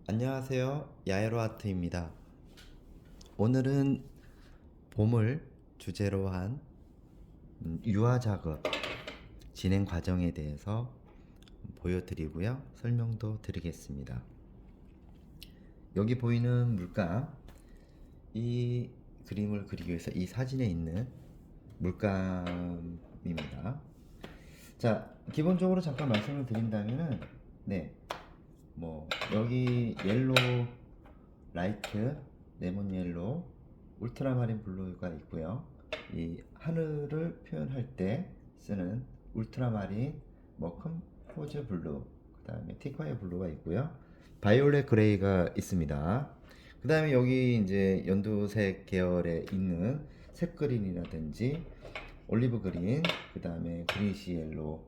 안녕하세요. 야에로 아트입니다. 오늘은 봄을 주제로 한 유화 작업 진행 과정에 대해서 보여드리고요. 설명도 드리겠습니다. 여기 보이는 물감, 이 그림을 그리기 위해서 이 사진에 있는 물감입니다. 자, 기본적으로 잠깐 말씀을 드린다면은, 네, 여기 옐로우 라이트, 레몬 옐로우, 울트라마린 블루가 있고요. 이 하늘을 표현할 때 쓰는 울트라마린, 컴포즈 블루, 그 다음에 티콰이어 블루가 있고요. 바이올렛 그레이가 있습니다. 그 다음에 여기 이제 연두색 계열에 있는 색 그린이라든지 올리브 그린, 그 다음에 그리시 옐로우,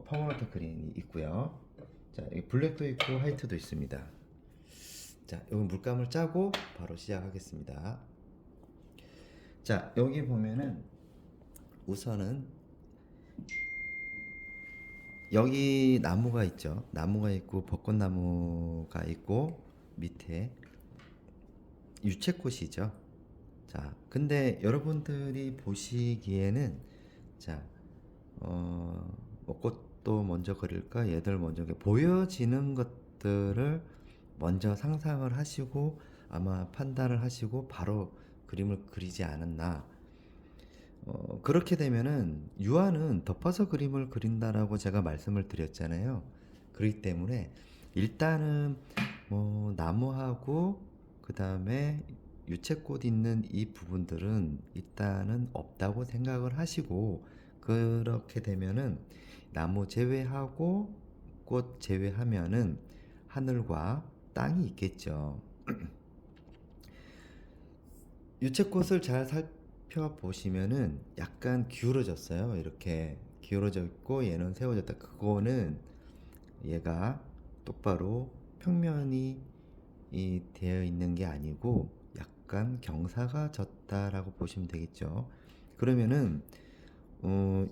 퍼머넌트 그린이 있고요. 자, 여기 블랙도 있고 화이트도 있습니다. 자, 여기 물감을 짜고 바로 시작하겠습니다. 자, 여기 보면은 우선은 여기 나무가 있죠. 나무가 있고 벚꽃나무가 있고 밑에 유채꽃이죠. 자, 근데 여러분들이 보시기에는 자, 꽃도 먼저 그릴까? 얘들 먼저 보여지는 것들을 먼저 상상을 하시고 아마 판단을 하시고 바로 그림을 그리지 않았나. 그렇게 되면은 유화는 덮어서 그림을 그린다라고 제가 말씀을 드렸잖아요. 그렇기 때문에 일단은 나무하고 그 다음에 유채꽃 있는 이 부분들은 일단은 없다고 생각을 하시고, 그렇게 되면은 나무 제외하고 꽃 제외하면은 하늘과 땅이 있겠죠. 유채꽃을 잘 살펴보시면은 약간 기울어졌어요. 이렇게 기울어져 있고 얘는 세워졌다. 그거는 얘가 똑바로 평면이 되어 있는 게 아니고 약간 경사가 졌다라고 보시면 되겠죠. 그러면은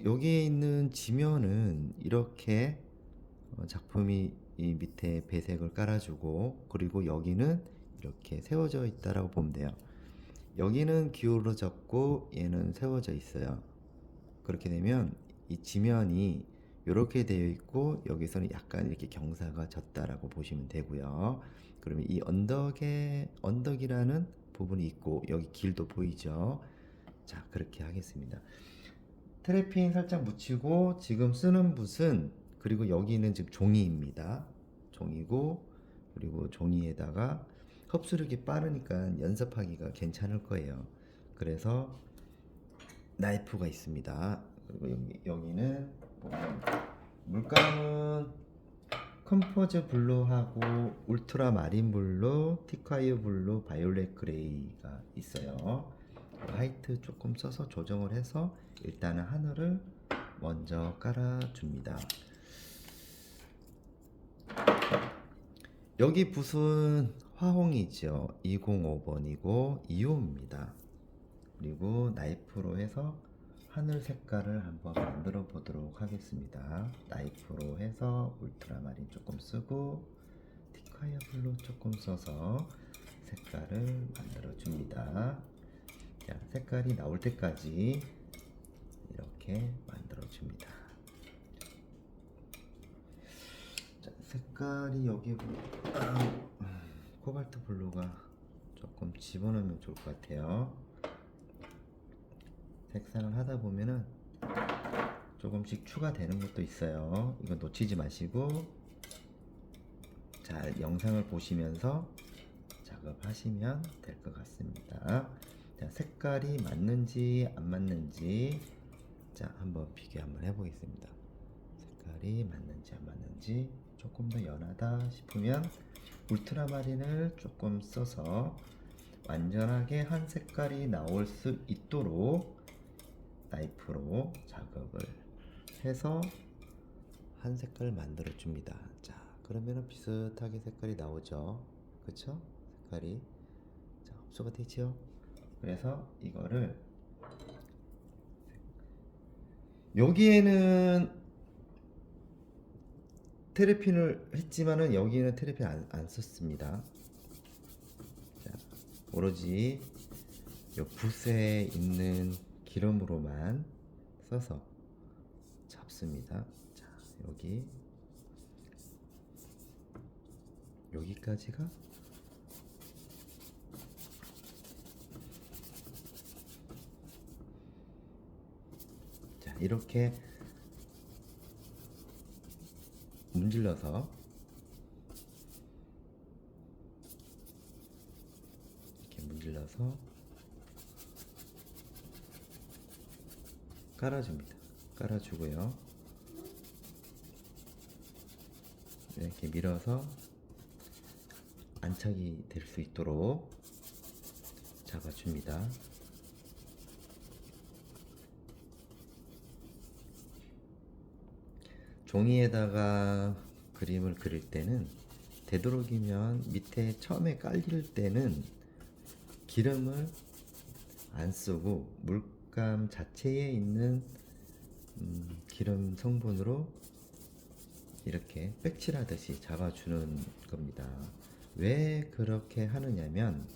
여기에 있는 지면은 이렇게 작품이 이 밑에 배색을 깔아주고, 그리고 여기는 이렇게 세워져 있다라고 보면 돼요. 여기는 기울어졌고 얘는 세워져 있어요. 그렇게 되면 이 지면이 이렇게 되어 있고 여기서는 약간 이렇게 경사가 졌다라고 보시면 되고요. 그러면 이 언덕이라는 부분이 있고 여기 길도 보이죠. 자, 그렇게 하겠습니다. 트래핑 살짝 묻히고 지금 쓰는 붓은, 그리고 여기는 지금 종이입니다. 종이고, 그리고 종이에다가 흡수력이 빠르니까 연습하기가 괜찮을 거예요. 그래서 나이프가 있습니다. 그리고 여기는 물감은 컴포즈 블루하고 울트라 마린 블루, 티콰이어 블루, 바이올렛 그레이가 있어요. 화이트 조금 써서 조정을 해서 일단은 하늘을 먼저 깔아줍니다. 여기 붓은 화홍이죠. 205번이고 2호입니다. 그리고 나이프로 해서 하늘 색깔을 한번 만들어 보도록 하겠습니다. 나이프로 해서 울트라마린 조금 쓰고 티콰이어 블루 조금 써서 색깔을 만들어 줍니다. 자, 색깔이 나올 때까지 이렇게 만들어 줍니다. 자, 색깔이 여기 코발트 블루가 조금 집어넣으면 좋을 것 같아요. 색상을 하다 보면은 조금씩 추가되는 것도 있어요. 이거 놓치지 마시고 잘 영상을 보시면서 작업하시면 될 것 같습니다. 자, 색깔이 맞는지 안 맞는지 자, 한번 비교 한번 해보겠습니다. 색깔이 맞는지 안 맞는지, 조금 더 연하다 싶으면 울트라마린을 조금 써서 완전하게 한 색깔이 나올 수 있도록 나이프로 작업을 해서 한 색깔 만들어 줍니다. 자, 그러면은 비슷하게 색깔이 나오죠. 그쵸? 색깔이 자, 흡수가 되죠. 그래서 이거를 여기에는 테레핀을 했지만은 여기는 테레핀 안 썼습니다. 자, 오로지 요 붓에 있는 기름으로만 써서 잡습니다. 자, 여기까지가 자, 이렇게 문질러서 깔아줍니다. 깔아주고요. 이렇게 밀어서 안착이 될 수 있도록 잡아줍니다. 종이에다가 그림을 그릴 때는 되도록이면 밑에 처음에 깔릴 때는 기름을 안 쓰고 물감 자체에 있는 기름 성분으로 이렇게 빽칠하듯이 잡아주는 겁니다. 왜 그렇게 하느냐면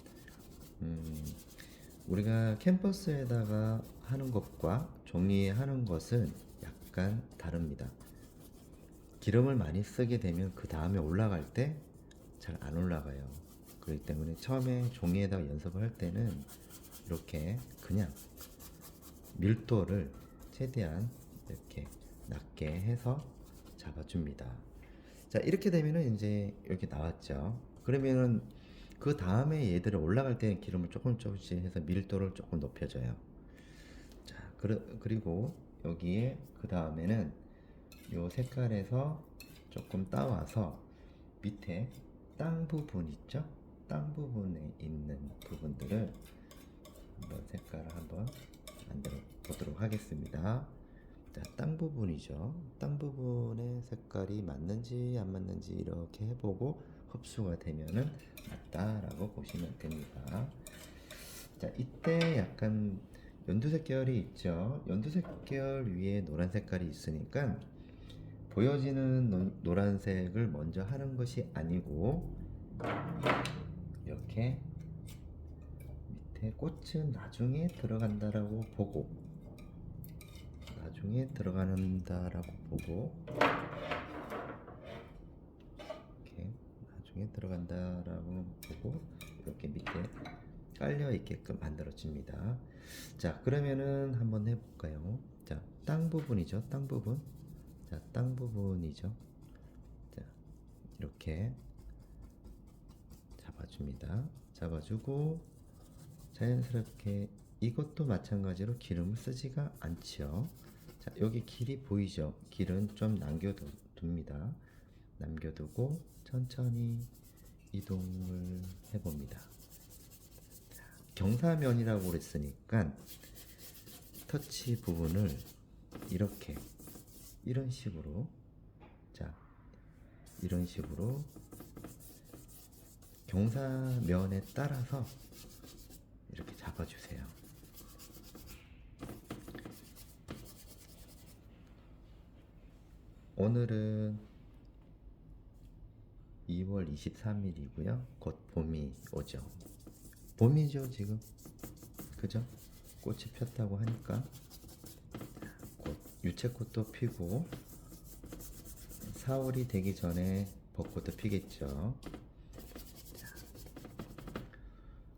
우리가 캔버스에다가 하는 것과 종이에 하는 것은 약간 다릅니다. 기름을 많이 쓰게 되면 그 다음에 올라갈 때 잘 안 올라가요. 그렇기 때문에 처음에 종이에다가 연습을 할 때는 이렇게 그냥 밀도를 최대한 이렇게 낮게 해서 잡아줍니다. 자, 이렇게 되면은 이제 이렇게 나왔죠. 그러면은 그 다음에 얘들을 올라갈 때는 기름을 조금씩 해서 밀도를 조금 높여줘요. 자, 그리고 여기에 그 다음에는 요 색깔에서 조금 따와서 밑에 땅 부분 있죠? 땅 부분에 있는 부분들을 한번 색깔을 한번 만들어 보도록 하겠습니다. 자, 땅 부분이죠. 땅 부분의 색깔이 맞는지 안 맞는지 이렇게 해보고 흡수가 되면은 맞다라고 보시면 됩니다. 자, 이때 약간 연두색 계열이 있죠. 연두색 계열 위에 노란 색깔이 있으니까 보여지는 노란색을 먼저 하는 것이 아니고 이렇게 밑에 꽃은 나중에 들어간다라고 보고 이렇게 나중에 들어간다라고 보고 이렇게 밑에 깔려 있게끔 만들어 줍니다. 자, 그러면은 한번 해볼까요? 자, 땅 부분이죠. 땅 부분. 자, 땅 부분이죠. 자, 이렇게 잡아줍니다. 잡아주고 자연스럽게 이것도 마찬가지로 기름을 쓰지가 않죠. 자, 여기 길이 보이죠? 길은 좀 남겨둡니다. 남겨두고 천천히 이동을 해봅니다. 자, 경사면이라고 그랬으니까 터치 부분을 이렇게 이런 식으로 자, 이런 식으로 경사면에 따라서 이렇게 잡아주세요. 오늘은 2월 23일이고요. 곧 봄이 오죠. 봄이죠, 지금. 그죠? 꽃이 폈다고 하니까 곧 유채꽃도 피고 4월이 되기 전에 벚꽃도 피겠죠. 자,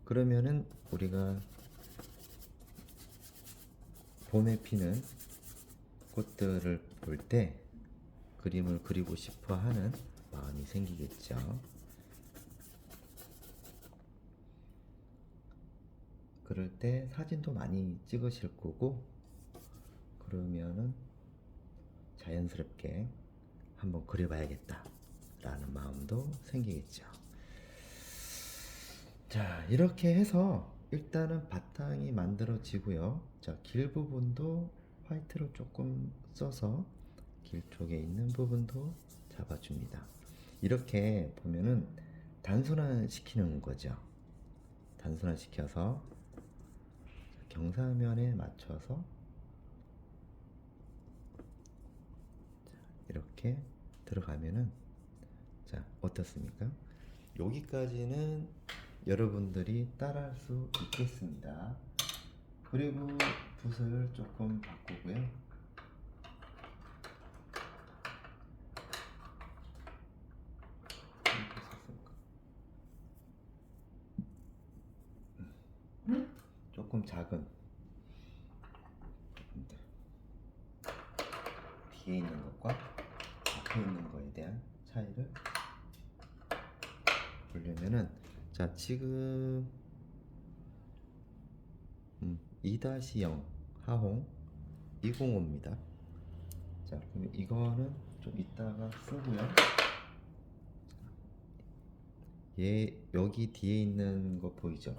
그러면은 우리가 봄에 피는 꽃들을 볼 때 그림을 그리고 싶어 하는 마음이 생기겠죠. 그럴 때 사진도 많이 찍으실 거고 그러면은 자연스럽게 한번 그려봐야겠다 라는 마음도 생기겠죠. 자, 이렇게 해서 일단은 바탕이 만들어지고요. 자, 길 부분도 화이트로 조금 써서 길 쪽에 있는 부분도 잡아줍니다. 이렇게 보면은 단순화시키는 거죠. 단순화시켜서 경사면에 맞춰서 이렇게 들어가면은 자 어떻습니까? 여기까지는 여러분들이 따라할 수 있겠습니다. 그리고 붓을 조금 바꾸고요. 조금 작은 뒤에 있는 것과 앞에 있는 거에 대한 차이를 보려면은 자 지금 2-0 하홍 205입니다. 자 그럼 이거는 좀 이따가 쓰고요. 얘 여기 뒤에 있는 거 보이죠?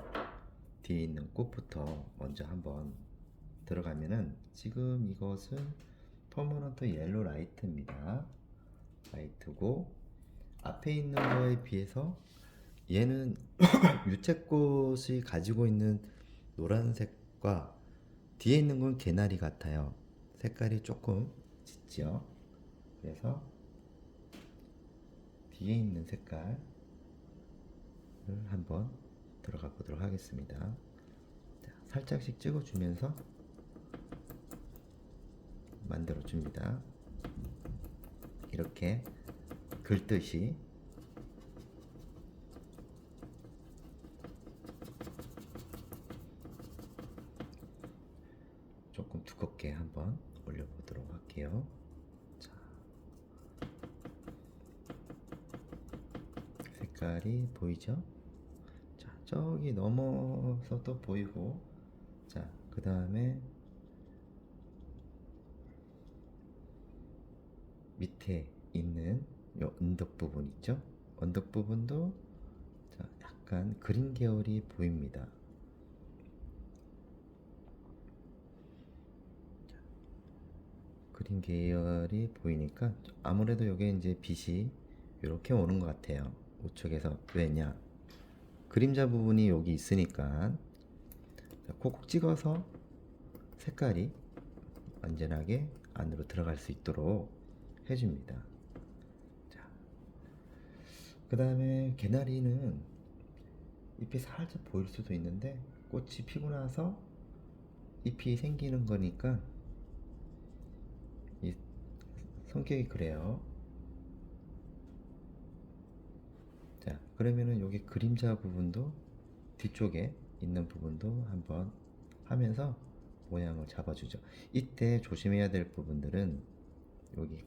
뒤에 있는 꽃부터 먼저 한번 들어가면은 지금 이것은 퍼머넌트 옐로 라이트입니다. 라이트고 앞에 있는 거에 비해서 얘는 유채꽃이 가지고 있는 노란색과 뒤에 있는 건 개나리 같아요. 색깔이 조금 짙죠. 그래서 뒤에 있는 색깔을 한번 들어가 보도록 하겠습니다. 자, 살짝씩 찍어주면서 만들어 줍니다. 이렇게 긁듯이 조금 두껍게 한번 올려보도록 할게요. 자, 색깔이 보이죠? 자, 저기 넘어서도 보이고, 자, 그 다음에 밑에 있는 요 언덕 부분 있죠? 언덕 부분도 자, 약간 그린 계열이 보입니다. 그린 계열이 보이니까 아무래도 여기 이제 빛이 이렇게 오는 것 같아요. 우측에서. 왜냐? 그림자 부분이 여기 있으니까 콕콕 찍어서 색깔이 완전하게 안으로 들어갈 수 있도록 해줍니다. 자, 그 다음에 개나리는 잎이 살짝 보일 수도 있는데 꽃이 피고 나서 잎이 생기는 거니까 이 성격이 그래요. 자, 그러면은 여기 그림자 부분도 뒤쪽에 있는 부분도 한번 하면서 모양을 잡아주죠. 이때 조심해야 될 부분들은 여기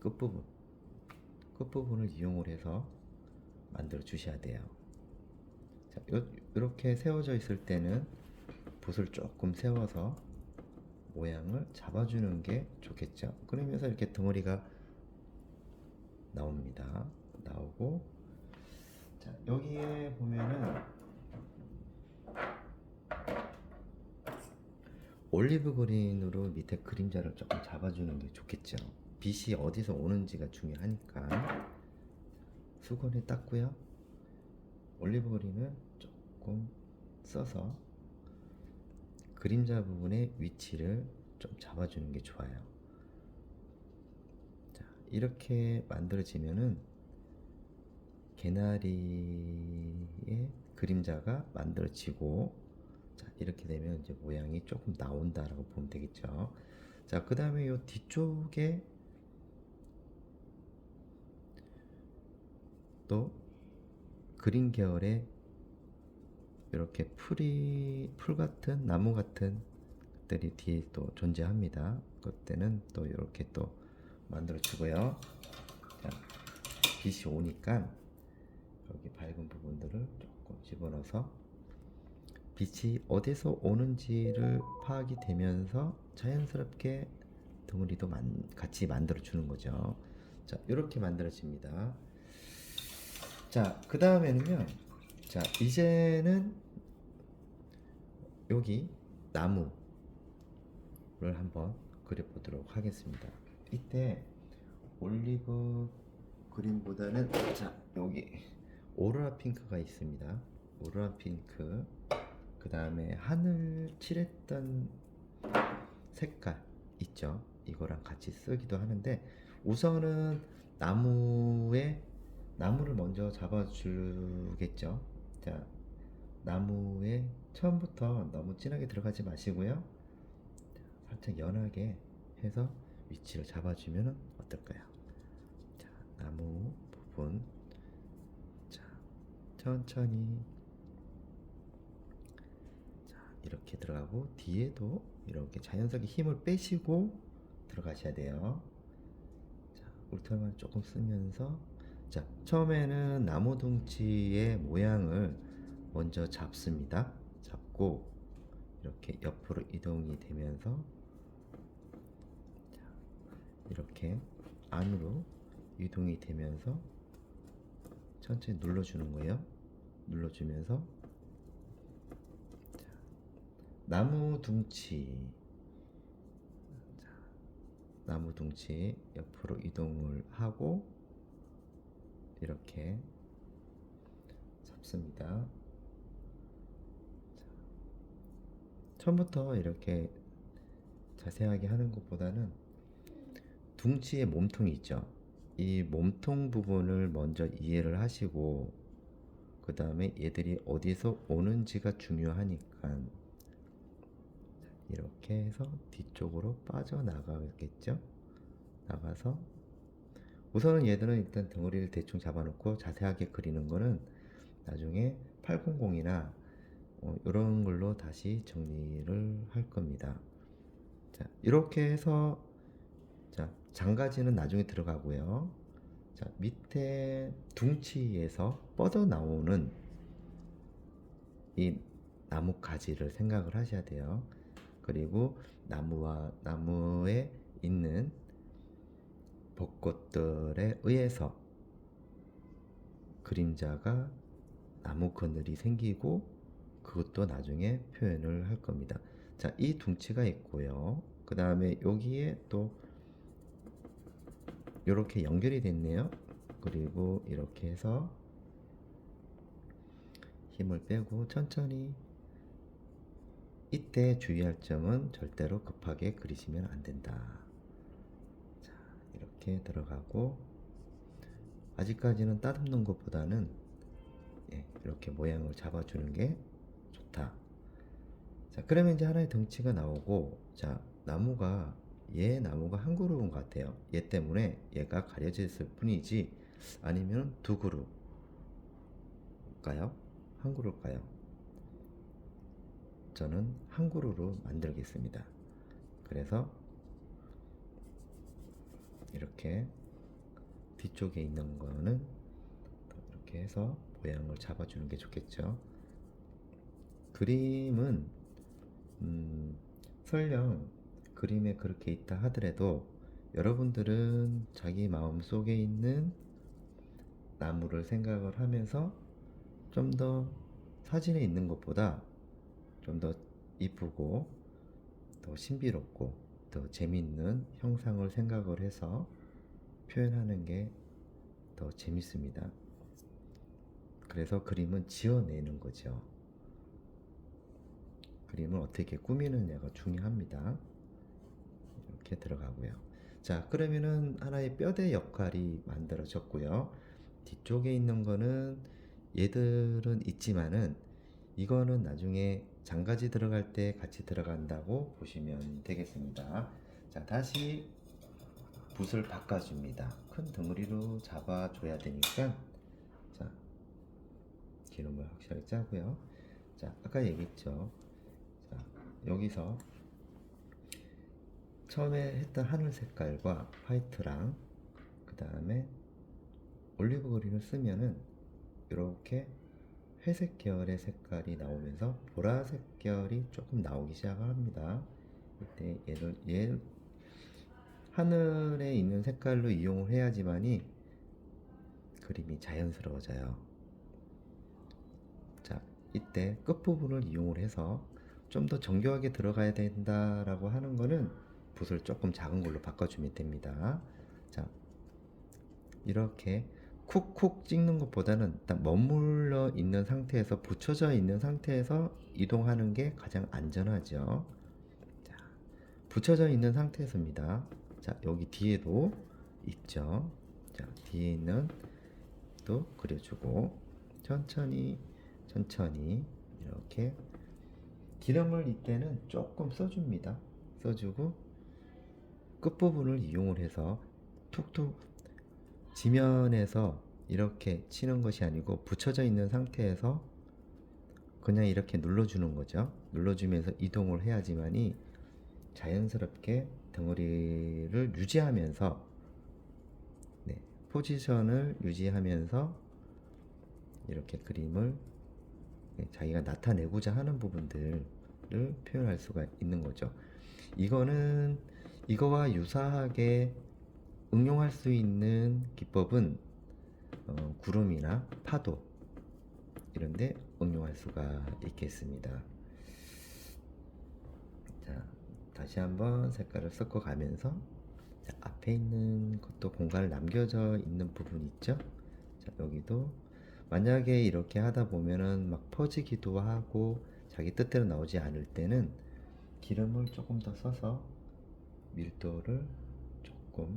끝부분을 이용을 해서 만들어 주셔야 돼요. 자, 이렇게 세워져 있을 때는 붓을 조금 세워서 모양을 잡아주는 게 좋겠죠. 그러면서 이렇게 덩어리가 나옵니다. 나오고, 자, 여기에 보면은 올리브 그린으로 밑에 그림자를 조금 잡아주는 게 좋겠죠. 빛이 어디서 오는지가 중요하니까 수건에 닦고요. 올리브 그린을 조금 써서 그림자 부분의 위치를 좀 잡아주는 게 좋아요. 자, 이렇게 만들어지면은 개나리의 그림자가 만들어지고, 자, 이렇게 되면 이제 모양이 조금 나온다라고 보면 되겠죠. 자, 그 다음에 이 뒤쪽에 또 그린 계열의 이렇게 풀 같은 나무 같은 것들이 뒤에 또 존재합니다. 그때는 또 이렇게 또 만들어 주고요. 자, 빛이 오니까 여기 밝은 부분들을 조금 집어넣어서 빛이 어디서 오는지를 파악이 되면서 자연스럽게 덩어리도 같이 만들어 주는 거죠. 자, 이렇게 만들어집니다. 자, 그 다음에는요. 자, 이제는 여기 나무를 한번 그려보도록 하겠습니다. 이때 올리브 그린보다는 자, 여기 오로라 핑크가 있습니다. 오로라 핑크, 그 다음에 하늘 칠했던 색깔 있죠. 이거랑 같이 쓰기도 하는데 우선은 나무를 먼저 잡아주겠죠. 자, 나무에 처음부터 너무 진하게 들어가지 마시고요. 살짝 연하게 해서 위치를 잡아주면 어떨까요? 자, 나무 부분, 자, 천천히, 자, 이렇게 들어가고 뒤에도 이렇게 자연스럽게 힘을 빼시고 들어가셔야 돼요. 자, 울트라만 조금 쓰면서, 자, 처음에는 나무 둥치의 모양을 먼저 잡습니다. 잡고 이렇게 옆으로 이동이 되면서, 자, 이렇게 안으로 이동이 되면서 천천히 눌러주는 거예요. 눌러주면서, 자, 나무 둥치, 자, 나무 둥치 옆으로 이동을 하고 이렇게 잡습니다. 자, 처음부터 이렇게 자세하게 하는 것보다는 둥치의 몸통이 있죠. 이 몸통 부분을 먼저 이해를 하시고 그 다음에 얘들이 어디서 오는지가 중요하니까 이렇게 해서 뒤쪽으로 빠져나가겠죠. 나가서 우선은 얘들은 일단 덩어리를 대충 잡아놓고 자세하게 그리는 거는 나중에 800이나 이런 걸로 다시 정리를 할 겁니다. 자, 이렇게 해서, 자, 장가지는 나중에 들어가고요. 자, 밑에 둥치에서 뻗어 나오는 이 나무 가지를 생각을 하셔야 돼요. 그리고 나무에 있는 벚꽃들에 의해서 그림자가 나무 그늘이 생기고 그것도 나중에 표현을 할 겁니다. 자, 이 둥치가 있고요. 그 다음에 여기에 또 이렇게 연결이 됐네요. 그리고 이렇게 해서 힘을 빼고 천천히, 이때 주의할 점은 절대로 급하게 그리시면 안 된다. 자, 이렇게 들어가고 아직까지는 따듬는 것보다는 이렇게 모양을 잡아주는 게 좋다. 자, 그러면 이제 하나의 덩치가 나오고, 자, 나무가 한 그루인 것 같아요. 얘 때문에 얘가 가려졌을 뿐이지, 아니면 두 그루일까요? 한 그루일까요? 저는 한 그루로 만들겠습니다. 그래서 이렇게 뒤쪽에 있는 거는 이렇게 해서 모양을 잡아주는 게 좋겠죠. 그림은 설령 그림에 그렇게 있다 하더라도 여러분들은 자기 마음속에 있는 나무를 생각을 하면서 좀 더 사진에 있는 것보다 좀 더 이쁘고 더 신비롭고 더 재밌는 형상을 생각을 해서 표현하는 게 더 재밌습니다. 그래서 그림은 지어내는 거죠. 그림을 어떻게 꾸미느냐가 중요합니다. 이렇게 들어가고요. 자, 그러면은 하나의 뼈대 역할이 만들어졌고요. 뒤쪽에 있는 거는 얘들은 있지만은 이거는 나중에 장가지 들어갈 때 같이 들어간다고 보시면 되겠습니다. 자, 다시 붓을 바꿔줍니다. 큰 덩어리로 잡아줘야 되니까, 자, 기름을 확실하게 짜고요. 자, 아까 얘기했죠. 자, 여기서 처음에 했던 하늘 색깔과 화이트랑 그 다음에 올리브 그린을 쓰면은 이렇게 회색 계열의 색깔이 나오면서 보라색 계열이 조금 나오기 시작합니다. 이때 얘 하늘에 있는 색깔로 이용을 해야지만이 그림이 자연스러워져요. 자, 이때 끝부분을 이용을 해서 좀 더 정교하게 들어가야 된다라고 하는 거는 붓을 조금 작은 걸로 바꿔주면 됩니다. 자, 이렇게 쿡쿡 찍는 것보다는 일단 머물러 있는 상태에서, 붙여져 있는 상태에서 이동하는 게 가장 안전하죠. 자, 붙여져 있는 상태에서입니다. 자, 여기 뒤에도 있죠. 자, 뒤에 있는 또 그려주고 천천히 천천히 이렇게 기름을 이때는 조금 써줍니다. 써주고 끝부분을 이용을 해서 툭툭 지면에서 이렇게 치는 것이 아니고 붙여져 있는 상태에서 그냥 이렇게 눌러주는 거죠. 눌러주면서 이동을 해야지만이 자연스럽게 덩어리를 유지하면서 네, 포지션을 유지하면서 이렇게 그림을 자기가 나타내고자 하는 부분들을 표현할 수가 있는 거죠. 이거는 이거와 유사하게 응용할 수 있는 기법은 구름이나 파도 이런데 응용할 수가 있겠습니다. 자, 다시 한번 색깔을 섞어 가면서 자, 앞에 있는 것도 공간을 남겨져 있는 부분 있죠? 자, 여기도 만약에 이렇게 하다 보면은 막 퍼지기도 하고 자기 뜻대로 나오지 않을 때는 기름을 조금 더 써서 밀도를 조금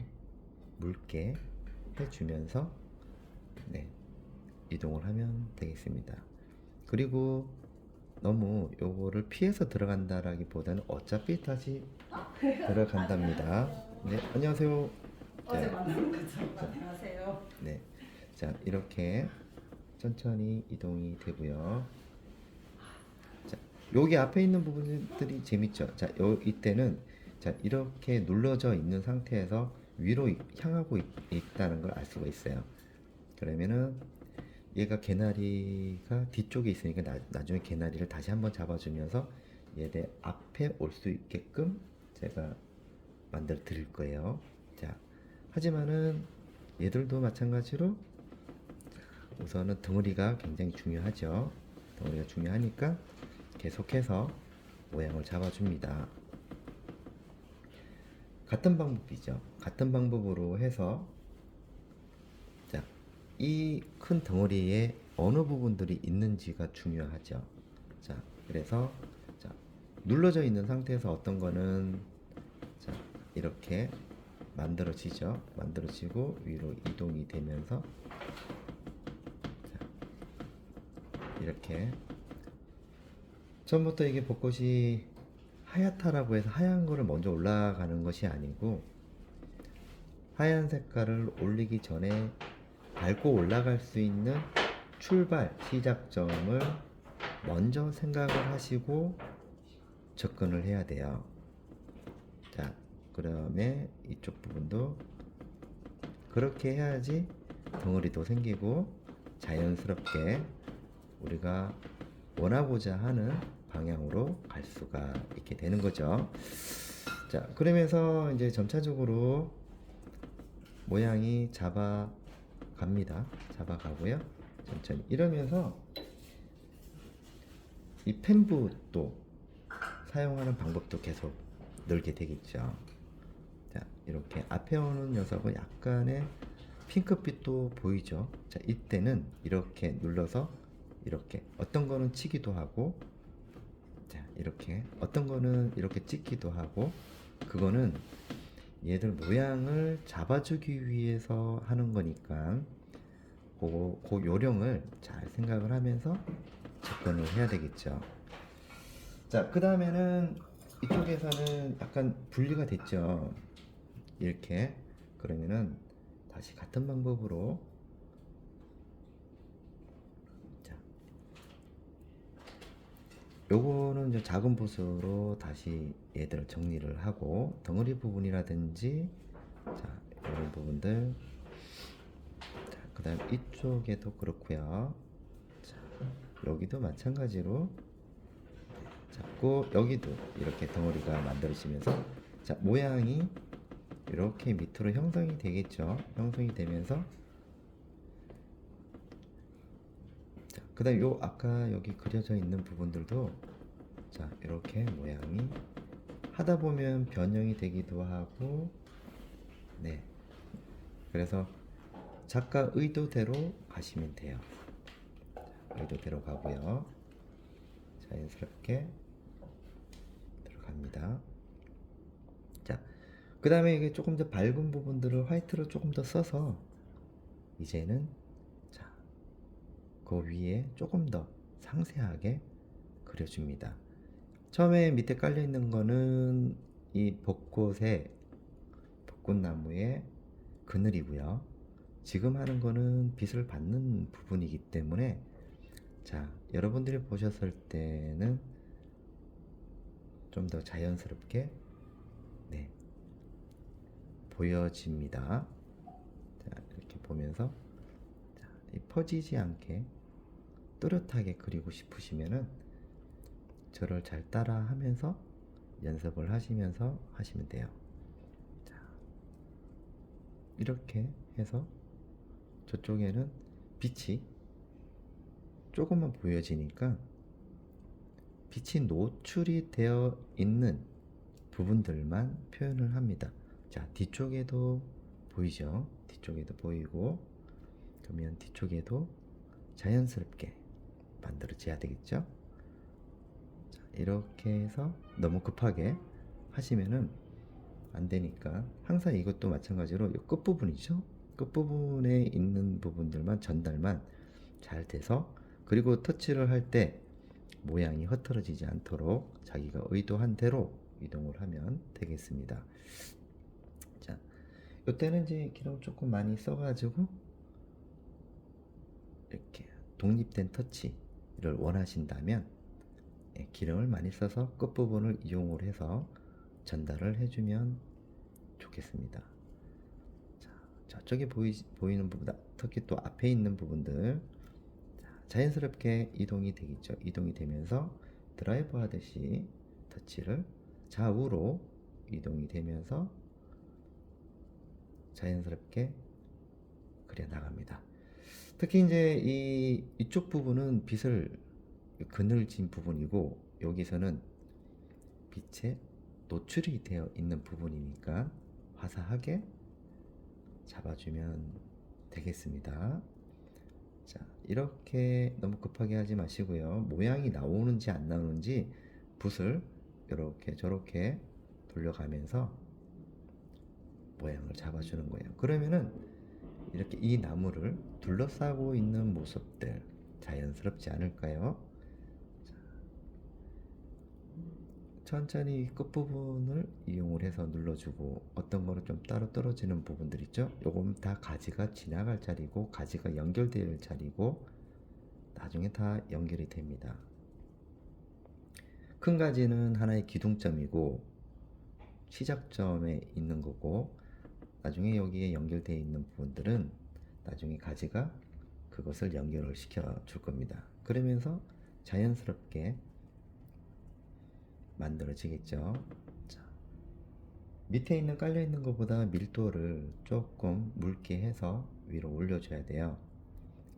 묽게 해주면서 네, 이동을 하면 되겠습니다. 그리고 너무 요거를 피해서 들어간다라기보다는 어차피 다시 들어간답니다. 네, 안녕하세요. 어제 자, 만난 것처럼 안녕하세요. 네, 자 이렇게 천천히 이동이 되고요. 자, 여기 앞에 있는 부분들이 재밌죠. 자, 이때는 자 이렇게 눌러져 있는 상태에서 위로 향하고 있다는 걸 알 수가 있어요. 그러면은 얘가 개나리가 뒤쪽에 있으니까 나중에 개나리를 다시 한번 잡아주면서 얘네 앞에 올 수 있게끔 제가 만들어 드릴 거예요. 자, 하지만은 얘들도 마찬가지로 우선은 덩어리가 굉장히 중요하죠. 덩어리가 중요하니까 계속해서 모양을 잡아줍니다. 같은 방법이죠. 같은 방법으로 해서 자, 이 큰 덩어리에 어느 부분들이 있는지가 중요하죠. 자, 그래서 자, 눌러져 있는 상태에서 어떤 거는 자, 이렇게 만들어지죠. 만들어지고 위로 이동이 되면서 자, 이렇게 처음부터 이게 벚꽃이 하얗다라고 해서 하얀 거를 먼저 올라가는 것이 아니고 하얀 색깔을 올리기 전에 밟고 올라갈 수 있는 출발 시작점을 먼저 생각을 하시고 접근을 해야 돼요. 자, 그다음에 이쪽 부분도 그렇게 해야지 덩어리도 생기고 자연스럽게 우리가 원하고자 하는 방향으로 갈 수가 있게 되는 거죠. 자, 그러면서 이제 점차적으로 모양이 잡아갑니다. 잡아가고요. 천천히 이러면서 이 펜붓도 사용하는 방법도 계속 늘게 되겠죠. 자, 이렇게 앞에 오는 녀석은 약간의 핑크빛도 보이죠. 자, 이때는 이렇게 눌러서 이렇게 어떤 거는 치기도 하고 자, 이렇게 어떤 거는 이렇게 찍기도 하고 그거는 얘들 모양을 잡아주기 위해서 하는 거니까 그 요령을 잘 생각을 하면서 접근을 해야 되겠죠. 자, 그 다음에는 이쪽에서는 약간 분리가 됐죠. 이렇게 그러면은 다시 같은 방법으로 자, 요거는 이제 작은 붓으로 다시 얘들을 정리를 하고 덩어리 부분이라든지 자, 이런 부분들 자, 그 다음 이쪽에도 그렇고요. 자, 여기도 마찬가지로 잡고 여기도 이렇게 덩어리가 만들어지면서 자, 모양이 이렇게 밑으로 형성이 되겠죠. 형성이 되면서 자, 그 다음 요 아까 여기 그려져 있는 부분들도 자, 이렇게 모양이 하다 보면 변형이 되기도 하고 네, 그래서 작가 의도대로 가시면 돼요. 자, 의도대로 가고요. 자연스럽게 들어갑니다. 자, 그 다음에 이게 조금 더 밝은 부분들을 화이트로 조금 더 써서 이제는 자, 그 위에 조금 더 상세하게 그려줍니다. 처음에 밑에 깔려 있는 거는 이 벚꽃나무의 그늘이고요. 지금 하는 거는 빛을 받는 부분이기 때문에 자, 여러분들이 보셨을 때는 좀 더 자연스럽게 네, 보여집니다. 자, 이렇게 보면서 자, 퍼지지 않게 또렷하게 그리고 싶으시면은 저를 잘 따라 하면서 연습을 하시면서 하시면 돼요. 자, 이렇게 해서 저쪽에는 빛이 조금만 보여지니까 빛이 노출이 되어 있는 부분들만 표현을 합니다. 자, 뒤쪽에도 보이죠? 뒤쪽에도 보이고, 그러면 뒤쪽에도 자연스럽게 만들어져야 되겠죠? 자, 이렇게 해서 너무 급하게 하시면은 안 되니까 항상 이것도 마찬가지로 이 끝부분이죠? 끝부분에 있는 부분들만 전달만 잘 돼서 그리고 터치를 할 때 모양이 흐트러지지 않도록 자기가 의도한 대로 이동을 하면 되겠습니다. 자, 이때는 이제 기름 조금 많이 써가지고 이렇게 독립된 터치를 원하신다면 기름을 많이 써서 끝부분을 이용을 해서 전달을 해주면 좋겠습니다. 자, 저쪽에 보이는 부분, 특히 또 앞에 있는 부분들 자연스럽게 이동이 되겠죠. 이동이 되면서 드라이브 하듯이 터치를 좌우로 이동이 되면서 자연스럽게 그려 나갑니다. 특히 이제 이쪽 부분은 빛을 그늘진 부분이고 여기서는 빛에 노출이 되어 있는 부분이니까 화사하게 잡아주면 되겠습니다. 자, 이렇게 너무 급하게 하지 마시고요. 모양이 나오는지 안 나오는지 붓을 이렇게 저렇게 돌려가면서 모양을 잡아주는 거예요. 그러면은 이렇게 이 나무를 둘러싸고 있는 모습들 자연스럽지 않을까요? 천천히 끝부분을 이용을 해서 눌러주고 어떤 거는 좀 따로 떨어지는 부분들 있죠? 요건 다 가지가 지나갈 자리고 가지가 연결될 자리고 나중에 다 연결이 됩니다. 큰 가지는 하나의 기둥점이고 시작점에 있는 거고 나중에 여기에 연결되어 있는 부분들은 나중에 가지가 그것을 연결을 시켜 줄 겁니다. 그러면서 자연스럽게 만들어지겠죠. 자, 밑에 있는 깔려 있는 것보다 밀도를 조금 묽게 해서 위로 올려줘야 돼요.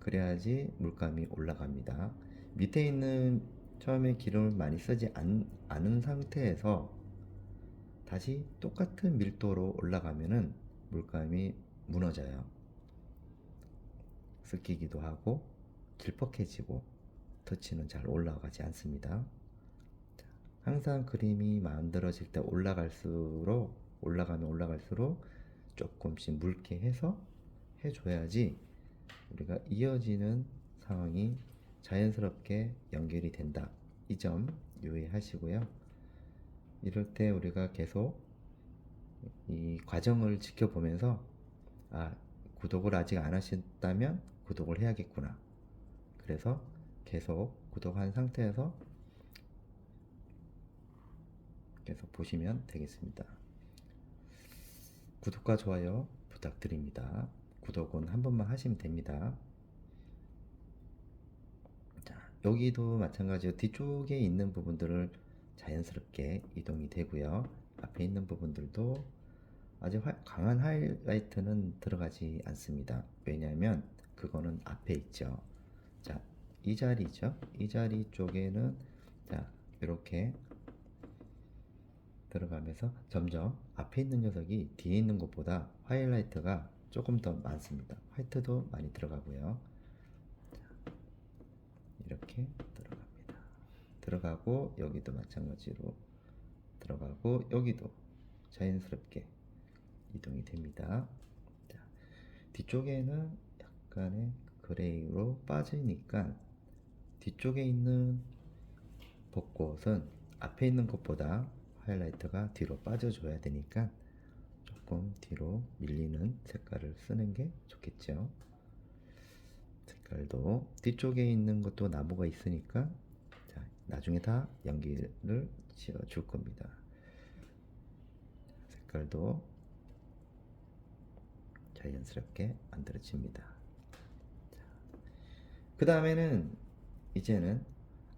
그래야지 물감이 올라갑니다. 밑에 있는 처음에 기름을 많이 쓰지 않은 상태에서 다시 똑같은 밀도로 올라가면은 물감이 무너져요. 섞이기도 하고 길퍽해지고 터치는 잘 올라가지 않습니다. 항상 그림이 만들어질 때 올라가면 올라갈수록 조금씩 묽게 해서 해줘야지 우리가 이어지는 상황이 자연스럽게 연결이 된다. 이 점 유의하시고요. 이럴 때 우리가 계속 이 과정을 지켜보면서 구독을 아직 안 하셨다면 구독을 해야겠구나. 그래서 계속 구독한 상태에서 계속 보시면 되겠습니다. 구독과 좋아요 부탁드립니다. 구독은 한 번만 하시면 됩니다. 자, 여기도 마찬가지로 뒤쪽에 있는 부분들을 자연스럽게 이동이 되고요. 앞에 있는 부분들도 아주 강한 하이라이트는 들어가지 않습니다. 왜냐하면 그거는 앞에 있죠. 자, 이 자리죠. 이 자리 쪽에는 자, 이렇게 들어가면서 점점 앞에 있는 녀석이 뒤에 있는 것보다 하이라이트가 조금 더 많습니다. 화이트도 많이 들어가고요. 이렇게 들어갑니다. 들어가고 여기도 마찬가지로 들어가고 여기도 자연스럽게 이동이 됩니다. 자, 뒤쪽에는 약간의 그레이로 빠지니까 뒤쪽에 있는 벚꽃은 앞에 있는 것보다 하이라이트가 뒤로 빠져줘야 되니까 조금 뒤로 밀리는 색깔을 쓰는 게 좋겠죠. 색깔도 뒤쪽에 있는 것도 나무가 있으니까 자, 나중에 다 연기를 지어 줄 겁니다. 색깔도 자연스럽게 만들어집니다. 그 다음에는 이제는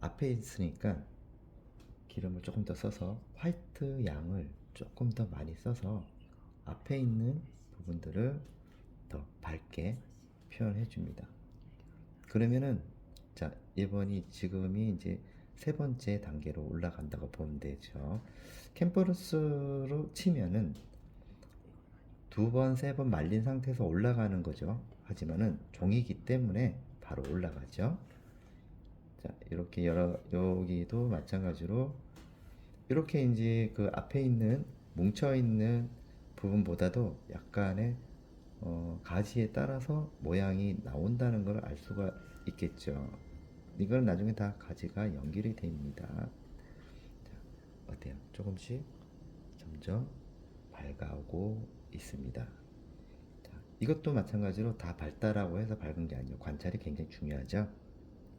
앞에 있으니까 기름을 조금 더 써서 화이트 양을 조금 더 많이 써서 앞에 있는 부분들을 더 밝게 표현해 줍니다. 그러면은 자, 이번이 지금이 이제 세 번째 단계로 올라간다고 보면 되죠. 캔버스로 치면은 두 번, 세 번 말린 상태에서 올라가는 거죠. 하지만은 종이기 때문에 바로 올라가죠. 자, 이렇게 여기도 마찬가지로 이렇게 이제 그 앞에 있는 뭉쳐 있는 부분보다도 약간의 가지에 따라서 모양이 나온다는 걸 알 수가 있겠죠. 이걸 나중에 다 가지가 연결이 됩니다. 자, 어때요? 조금씩 점점 밝아오고 있습니다. 자, 이것도 마찬가지로 다 밝다라고 해서 밝은 게 아니에요. 관찰이 굉장히 중요하죠.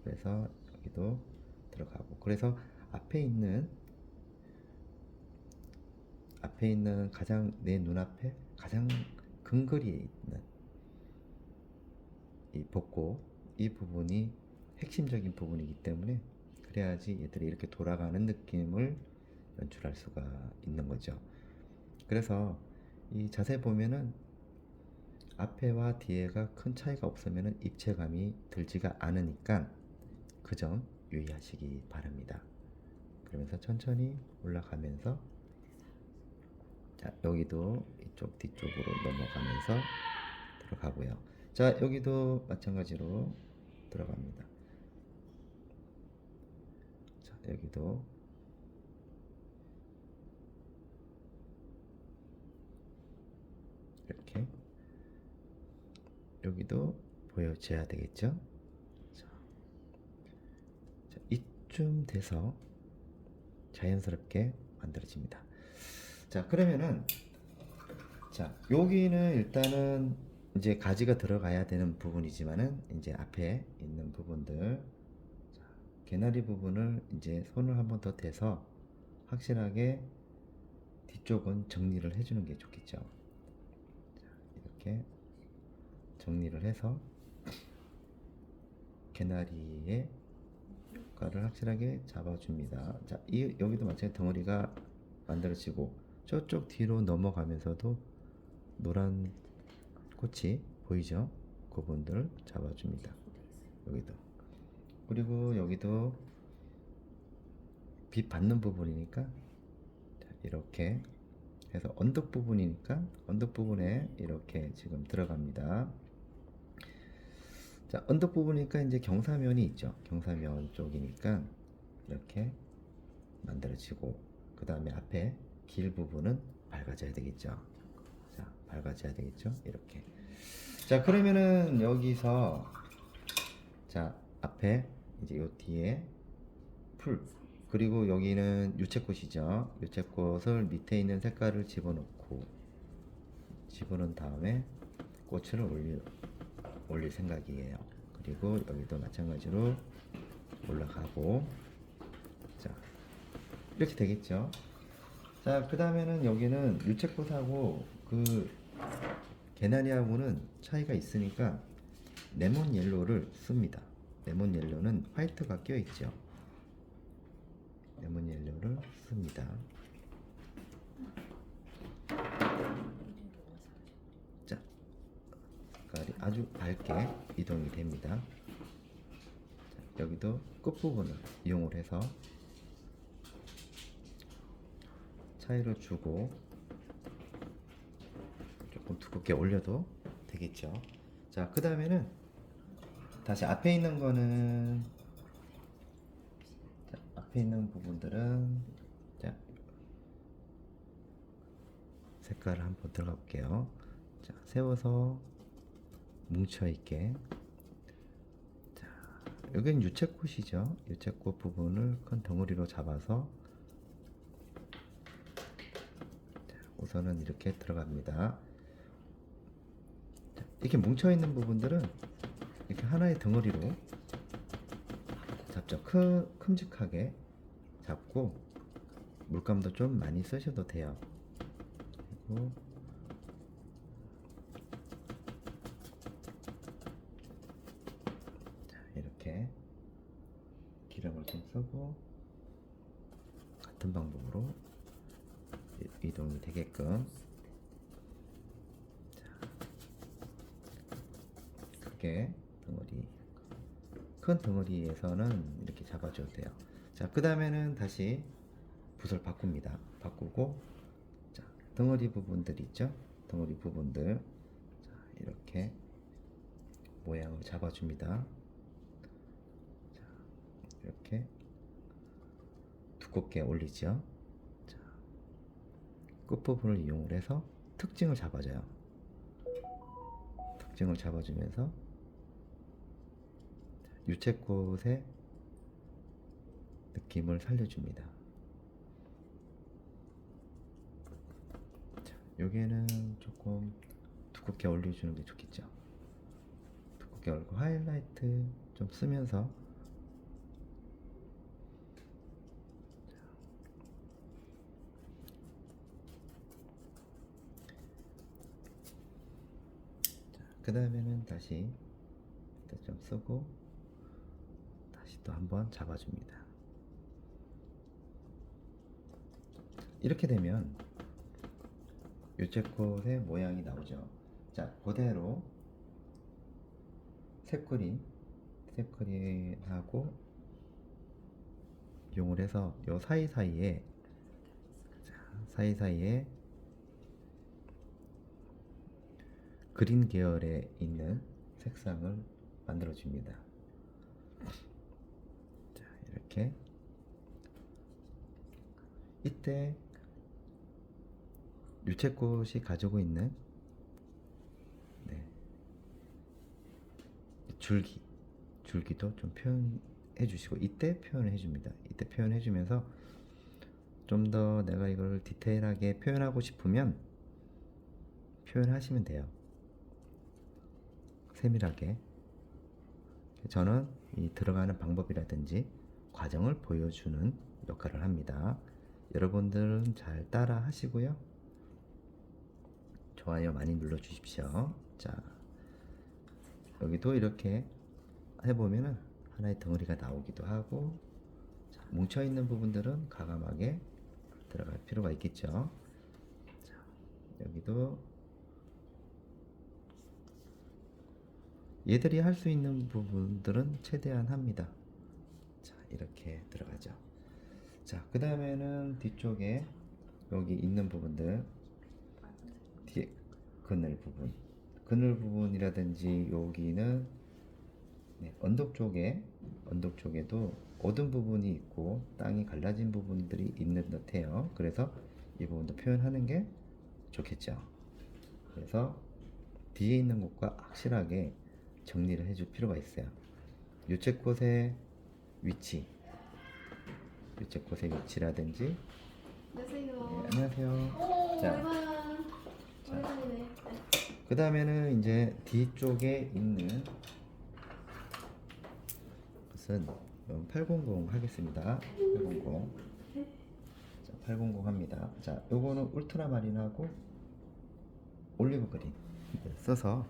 그래서 여기도 들어가고, 그래서 앞에 있는 가장 내 눈앞에 가장 근거리에 있는 이 벚꽃, 이 부분이 핵심적인 부분이기 때문에 그래야지 얘들이 이렇게 돌아가는 느낌을 연출할 수가 있는 거죠. 그래서 이 자세히 보면은 앞에와 뒤에가 큰 차이가 없으면 입체감이 들지가 않으니까 그 점 유의하시기 바랍니다. 그러면서 천천히 올라가면서 자, 여기도 이쪽 뒤쪽으로 넘어가면서 들어가고요. 자, 여기도 마찬가지로 들어갑니다. 자, 여기도 이렇게 여기도 보여줘야 되겠죠. 자, 이쯤 돼서 자연스럽게 만들어집니다. 자, 그러면은 자, 여기는 일단은 이제 가지가 들어가야 되는 부분이지만은 이제 앞에 있는 부분들 자, 개나리 부분을 이제 손을 한번 더 대서 확실하게 뒤쪽은 정리를 해주는 게 좋겠죠. 자, 이렇게 정리를 해서 개나리의 효과를 확실하게 잡아줍니다. 자, 여기도 마찬가지 덩어리가 만들어지고 저쪽 뒤로 넘어가면서도 노란 꽃이 보이죠? 그분들 잡아줍니다. 여기도. 그리고 여기도 빛 받는 부분이니까 이렇게 해서 언덕 부분이니까 언덕 부분에 이렇게 지금 들어갑니다. 자, 언덕 부분이니까 이제 경사면이 있죠. 경사면 쪽이니까 이렇게 만들어지고 그 다음에 앞에 길 부분은 밝아져야 되겠죠. 자, 밝아져야 되겠죠. 이렇게. 자, 그러면은 여기서 자, 앞에 이제 요 뒤에 풀 그리고 여기는 유채꽃이죠. 유채꽃을 밑에 있는 색깔을 집어넣은 다음에 꽃을 올릴 생각이에요. 그리고 여기도 마찬가지로 올라가고 자, 이렇게 되겠죠. 자, 그 다음에는 여기는 유채꽃하고 그 개나리하고는 차이가 있으니까 레몬 옐로우를 씁니다. 레몬 옐로우는 화이트가 껴있죠. 레몬 옐로우를 씁니다. 자, 색깔이 아주 밝게 이동이 됩니다. 자, 여기도 끝부분을 이용을 해서 차이를 주고 조금 두껍게 올려도 되겠죠. 자, 그 다음에는 다시 앞에 있는 거는 자, 앞에 있는 부분들은 자, 색깔을 한번 들어가 볼게요. 자, 세워서 뭉쳐 있게. 자, 여기는 유채꽃이죠. 유채꽃 부분을 큰 덩어리로 잡아서 자, 우선은 이렇게 들어갑니다. 자, 이렇게 뭉쳐 있는 부분들은 이렇게 하나의 덩어리로 잡죠. 큼직하게 잡고 물감도 좀 많이 쓰셔도 돼요. 그리고 자, 이렇게 기름을 좀 쓰고 같은 방법으로 이동이 되게끔 자, 크게 큰 덩어리에서는 이렇게 잡아줘도 돼요. 자, 그 다음에는 다시 붓을 바꿉니다. 바꾸고 자, 덩어리 부분들 있죠? 덩어리 부분들 자, 이렇게 모양을 잡아줍니다. 자, 이렇게 두껍게 올리죠. 자, 끝부분을 이용을 해서 특징을 잡아줘요. 특징을 잡아주면서 유채꽃의 느낌을 살려줍니다. 자, 여기에는 조금 두껍게 올려주는 게 좋겠죠. 두껍게 올리고 하이라이트 좀 쓰면서 그 다음에는 다시 좀 쓰고 다시 또 한번 잡아줍니다. 이렇게 되면 유채꽃의 모양이 나오죠. 자, 그대로 색 그린하고 이용을 해서 요 사이사이에 그린 계열에 있는 색상을 만들어 줍니다. 자, 이렇게 이때 유채꽃이 가지고 있는 줄기도 좀 표현해 주시고 이때 표현을 해줍니다. 이때 표현해 주면서 좀 더 내가 이걸 디테일하게 표현하고 싶으면 표현하시면 돼요. 세밀하게. 저는 이 들어가는 방법이라든지 과정을 보여주는 역할을 합니다. 여러분들은 잘 따라 하시고요. 좋아요 많이 눌러 주십시오. 자, 여기도 이렇게 해보면은 하나의 덩어리가 나오기도 하고 자, 뭉쳐있는 부분들은 과감하게 들어갈 필요가 있겠죠. 자, 여기도 얘들이 할 수 있는 부분들은 최대한 합니다. 자, 이렇게 들어가죠. 자, 그 다음에는 뒤쪽에 여기 있는 부분들 뒤에 그늘 부분이라든지 여기는 언덕 쪽에도 어두운 부분이 있고 땅이 갈라진 부분들이 있는 듯해요. 그래서 이 부분도 표현하는 게 좋겠죠. 그래서 뒤에 있는 곳과 확실하게 정리를 해줄 필요가 있어요. 유채꽃의 위치라든지 안녕하세요. 안녕하세요. 오, 자, 오랜만이네. 그 다음에는 이제 뒤쪽에 있는 것은 800 하겠습니다. 800. 자, 800 합니다. 자, 요거는 울트라마린하고 올리브 그린 써서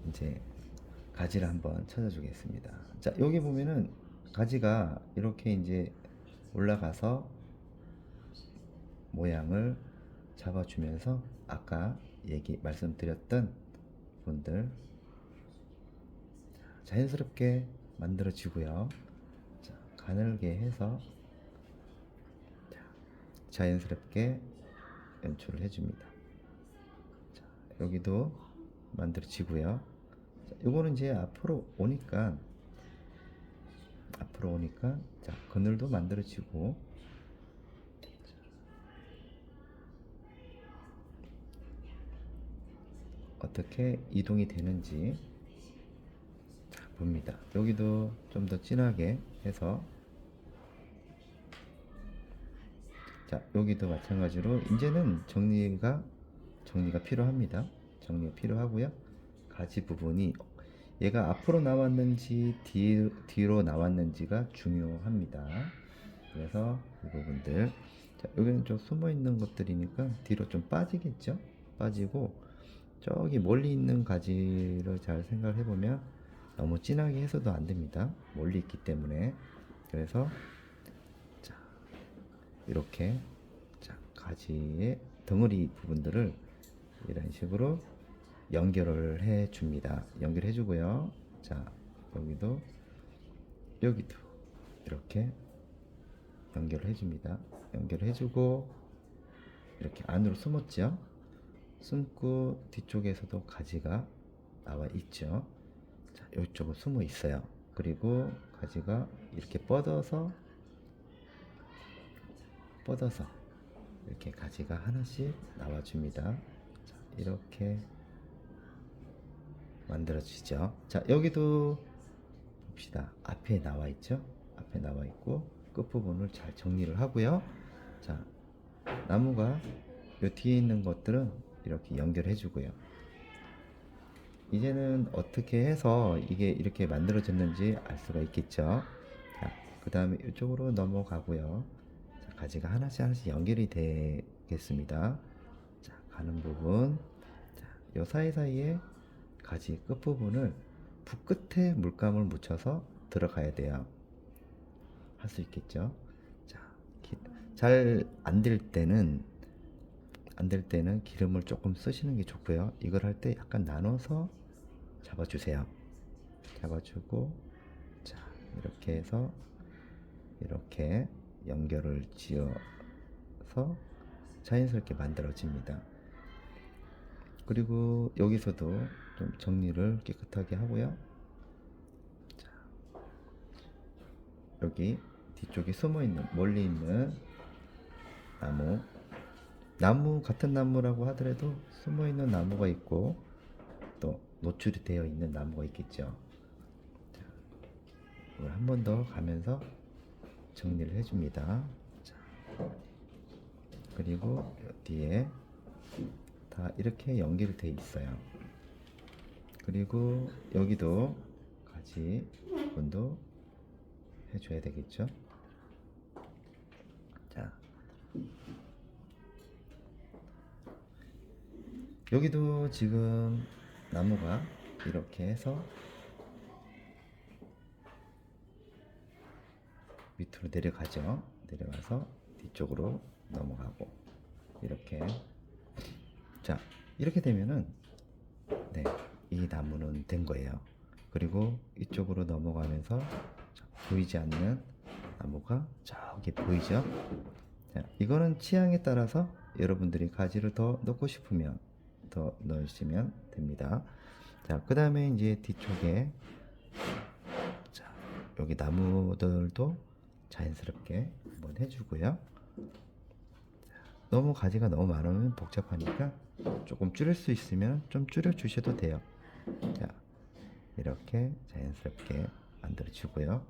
이제 가지를 한번 찾아주겠습니다. 자, 여기 보면은 가지가 이렇게 이제 올라가서 모양을 잡아주면서 아까 말씀드렸던 분들 자연스럽게 만들어지고요. 자, 가늘게 해서 자연스럽게 연출을 해줍니다. 자, 여기도 만들어지고요. 자, 요거는 이제 앞으로 오니까 자, 그늘도 만들어지고 어떻게 이동이 되는지 자, 봅니다. 여기도 좀 더 진하게 해서 자, 여기도 마찬가지로 이제는 정리가 필요합니다. 정리가 필요하고요. 가지 부분이 얘가 앞으로 나왔는지 뒤로 나왔는지가 중요합니다. 그래서 이 부분들 자, 여기는 좀 숨어 있는 것들이니까 뒤로 좀 빠지겠죠? 빠지고 저기 멀리 있는 가지를 잘 생각해 보면 너무 진하게 해서도 안 됩니다. 멀리 있기 때문에. 그래서 자, 이렇게 자, 가지의 덩어리 부분들을 이런 식으로 연결을 해 줍니다. 연결해 주고요. 자, 여기도 이렇게 연결을 해 줍니다. 연결해 주고 이렇게 안으로 숨었죠. 숨고 뒤쪽에서도 가지가 나와 있죠. 자, 이쪽은 숨어 있어요. 그리고 가지가 이렇게 뻗어서 이렇게 가지가 하나씩 나와줍니다. 자, 이렇게 만들어지죠. 자, 여기도 봅시다. 앞에 나와 있죠? 앞에 나와 있고 끝부분을 잘 정리를 하고요. 자, 나무가 요 뒤에 있는 것들은 이렇게 연결해 주고요. 이제는 어떻게 해서 이게 이렇게 만들어졌는지 알 수가 있겠죠. 자, 그 다음에 이쪽으로 넘어가고요. 자, 가지가 하나씩 연결이 되겠습니다. 자, 가는 부분. 자, 요 사이사이에 가지 끝부분을 붓 끝에 물감을 묻혀서 들어가야 돼요. 할 수 있겠죠. 자, 잘 안 될 때는 기름을 조금 쓰시는 게 좋고요. 이걸 할 때 약간 나눠서 잡아주세요. 잡아주고 자, 이렇게 해서 이렇게 연결을 지어서 자연스럽게 만들어집니다. 그리고 여기서도 좀 정리를 깨끗하게 하고요. 자, 여기 뒤쪽에 멀리 있는 나무 같은 나무라고 하더라도 숨어 있는 나무가 있고 또 노출이 되어 있는 나무가 있겠죠. 자, 이걸 한 번 더 가면서 정리를 해줍니다. 자, 그리고 뒤에 다 이렇게 연결돼 있어요. 그리고 여기도 가지 부분도 해줘야 되겠죠. 자, 여기도 지금 나무가 이렇게 해서 밑으로 내려가죠. 내려가서 뒤쪽으로 넘어가고 이렇게 자, 이렇게 되면은 네, 이 나무는 된 거예요. 그리고 이쪽으로 넘어가면서 보이지 않는 나무가 저기 보이죠? 자, 이거는 취향에 따라서 여러분들이 가지를 더 넣고 싶으면 더 넣으시면 됩니다. 자, 그 다음에 이제 뒤쪽에 자, 여기 나무들도 자연스럽게 한번 해주고요. 너무 가지가 너무 많으면 복잡하니까 조금 줄일 수 있으면 좀 줄여 주셔도 돼요. 자, 이렇게 자연스럽게 만들어 주고요.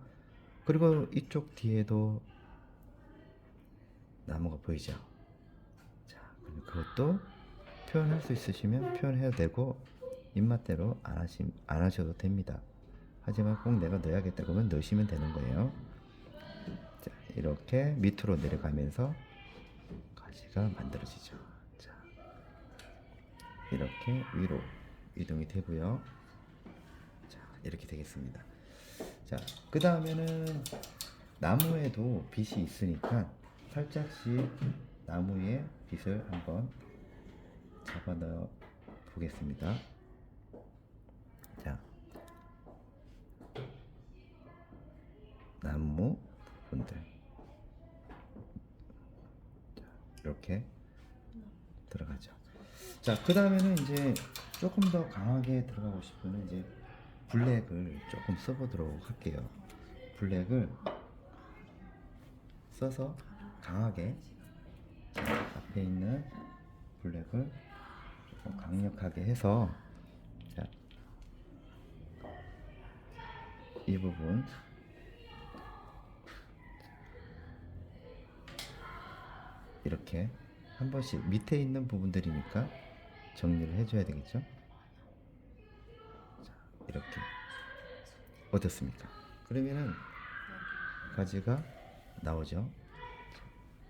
그리고 이쪽 뒤에도 나무가 보이죠? 자, 그리고 그것도 표현할 수 있으시면 표현해도 되고 입맛대로 안 하셔도 됩니다. 하지만 꼭 내가 넣어야겠다 그러면 넣으시면 되는 거예요. 자, 이렇게 밑으로 내려가면서 가지가 만들어지죠. 자, 이렇게 위로 이동이 되고요. 자, 이렇게 되겠습니다. 자, 그 다음에는 나무에도 빛이 있으니까 살짝씩 나무에 빛을 한번 잡아 넣어 보겠습니다. 자, 나무 부분들 자, 이렇게 들어가죠. 자, 그 다음에는 이제 조금 더 강하게 들어가고 싶으면 이제 블랙을 조금 써보도록 할게요. 블랙을 써서 강하게 자, 앞에 있는 블랙을 조금 강력하게 해서 이 부분 이렇게 한 번씩 밑에 있는 부분들이니까 정리를 해줘야 되겠죠. 자, 이렇게 어떻습니까? 그러면은 가지가 나오죠.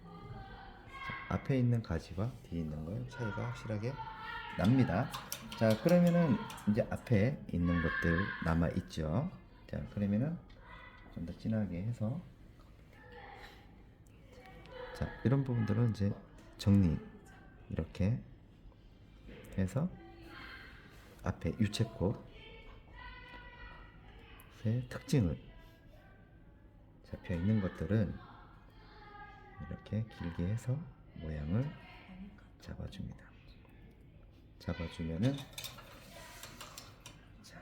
자, 앞에 있는 가지와 뒤에 있는 거 차이가 확실하게 납니다. 자, 그러면은 이제 앞에 있는 것들 남아 있죠. 자, 그러면은 좀 더 진하게 해서 자, 이런 부분들은 이제 정리 이렇게 해서 앞에 유채꽃의 특징을 잡혀 있는 것들은 이렇게 길게 해서 모양을 잡아줍니다. 잡아주면은 자,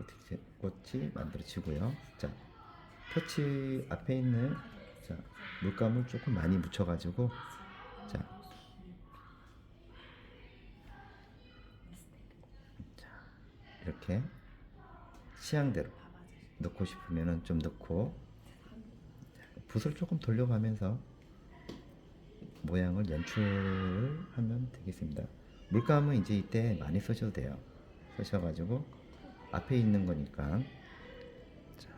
어떻게 꽃이 만들어지고요. 자, 터치 앞에 있는 자, 물감을 조금 많이 묻혀가지고 자, 이렇게 취향대로 넣고 싶으면은 좀 넣고 붓을 조금 돌려가면서 모양을 연출하면 되겠습니다. 물감은 이제 이때 많이 쓰셔도 돼요. 쓰셔가지고 앞에 있는 거니까 자,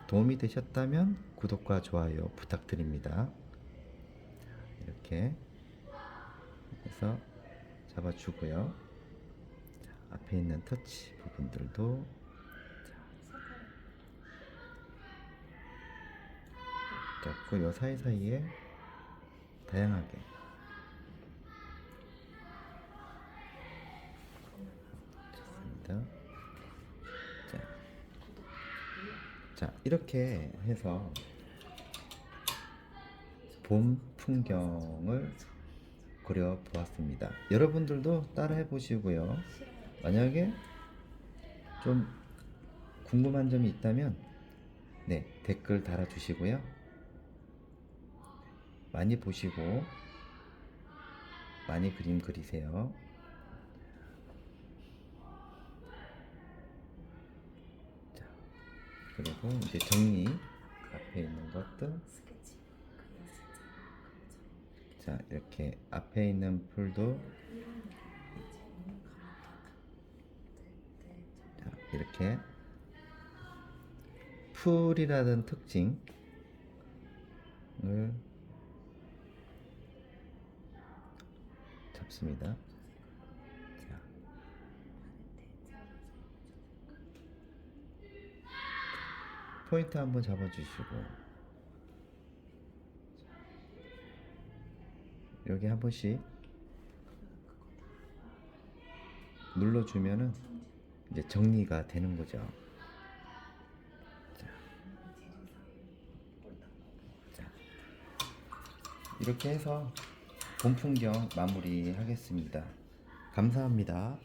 도움이 되셨다면 구독과 좋아요 부탁드립니다. 이렇게 해서 잡아주고요. 자, 앞에 있는 터치 부분들도 잡고 요 사이사이에 다양하게 좋습니다. 자, 이렇게 해서 봄 풍경을 그려 보았습니다. 여러분들도 따라해 보시고요. 만약에 좀 궁금한 점이 있다면 네, 댓글 달아 주시고요. 많이 보시고 많이 그림 그리세요. 자, 그리고 이제 정리 앞에 있는 것들 자, 이렇게 앞에 있는 풀도 자, 이렇게 풀이라는 특징을 잡습니다. 자, 포인트 한번 잡아주시고 여기 한 번씩 눌러주면은 이제 정리가 되는 거죠. 자, 자, 이렇게 해서 봄 풍경 마무리 하겠습니다. 감사합니다.